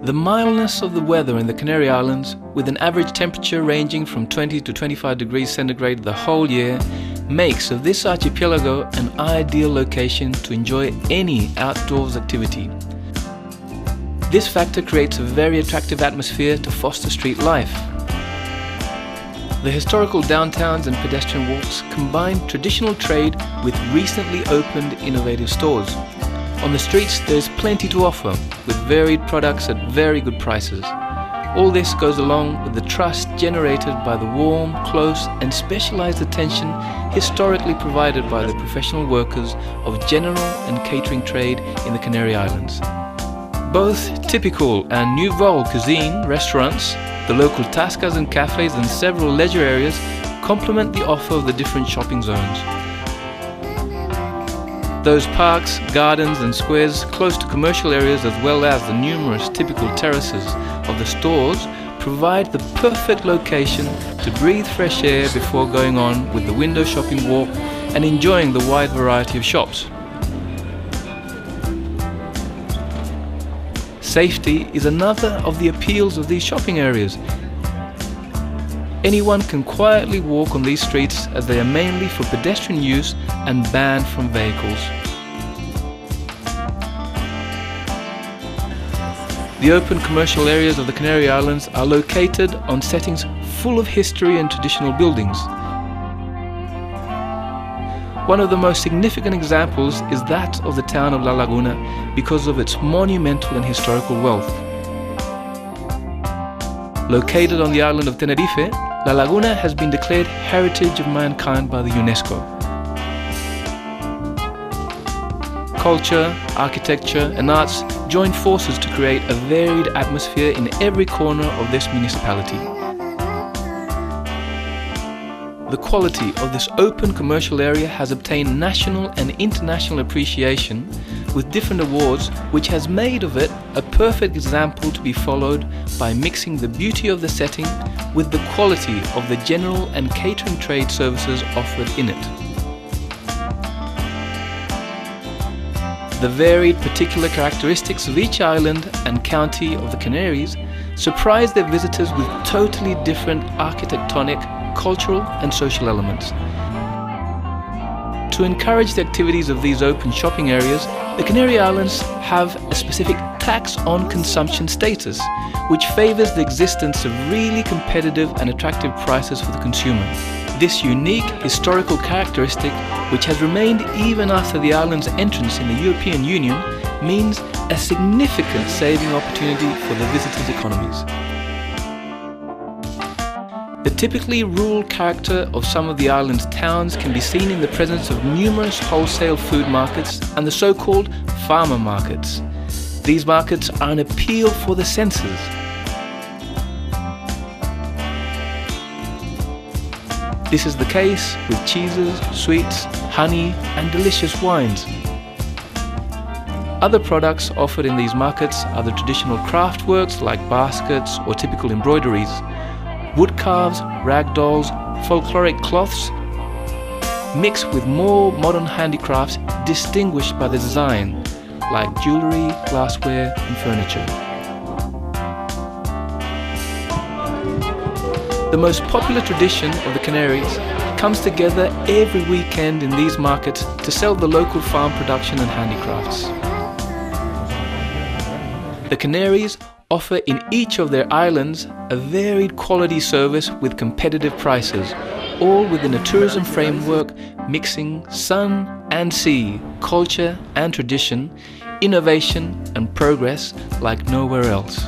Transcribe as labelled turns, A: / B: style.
A: The mildness of the weather in the Canary Islands, with an average temperature ranging from 20 to 25 degrees centigrade the whole year, makes of this archipelago an ideal location to enjoy any outdoors activity. This factor creates a very attractive atmosphere to foster street life. The historical downtowns and pedestrian walks combine traditional trade with recently opened innovative stores. On the streets there is plenty to offer, with varied products at very good prices. All this goes along with the trust generated by the warm, close and specialized attention historically provided by the professional workers of general and catering trade in the Canary Islands. Both typical and nouveau cuisine restaurants, the local tascas and cafes and several leisure areas complement the offer of the different shopping zones. Those parks, gardens and squares close to commercial areas, as well as the numerous typical terraces of the stores, provide the perfect location to breathe fresh air before going on with the window shopping walk and enjoying the wide variety of shops. Safety is another of the appeals of these shopping areas. Anyone can quietly walk on these streets, as they are mainly for pedestrian use and banned from vehicles. The open commercial areas of the Canary Islands are located on settings full of history and traditional buildings. One of the most significant examples is that of the town of La Laguna, because of its monumental and historical wealth. Located on the island of Tenerife, La Laguna has been declared Heritage of Mankind by the UNESCO. Culture, architecture and arts join forces to create a varied atmosphere in every corner of this municipality. The quality of this open commercial area has obtained national and international appreciation with different awards, which has made of it a perfect example to be followed by mixing the beauty of the setting with the quality of the general and catering trade services offered in it. The varied particular characteristics of each island and county of the Canaries surprise their visitors with totally different architectonic, cultural and social elements. To encourage the activities of these open shopping areas, the Canary Islands have a specific tax on consumption status, which favours the existence of really competitive and attractive prices for the consumer. This unique historical characteristic, which has remained even after the island's entrance in the European Union, means a significant saving opportunity for the visitors' economies. The typically rural character of some of the island's towns can be seen in the presence of numerous wholesale food markets and the so-called farmer markets. These markets are an appeal for the senses. This is the case with cheeses, sweets, honey and delicious wines. Other products offered in these markets are the traditional craft works like baskets or typical embroideries, wood carves, rag dolls, folkloric cloths, mixed with more modern handicrafts distinguished by the design, like jewellery, glassware and furniture. The most popular tradition of the Canaries comes together every weekend in these markets to sell the local farm production and handicrafts. The Canaries offer in each of their islands a varied quality service with competitive prices, all within a tourism framework mixing sun and sea, culture and tradition, innovation and progress like nowhere else.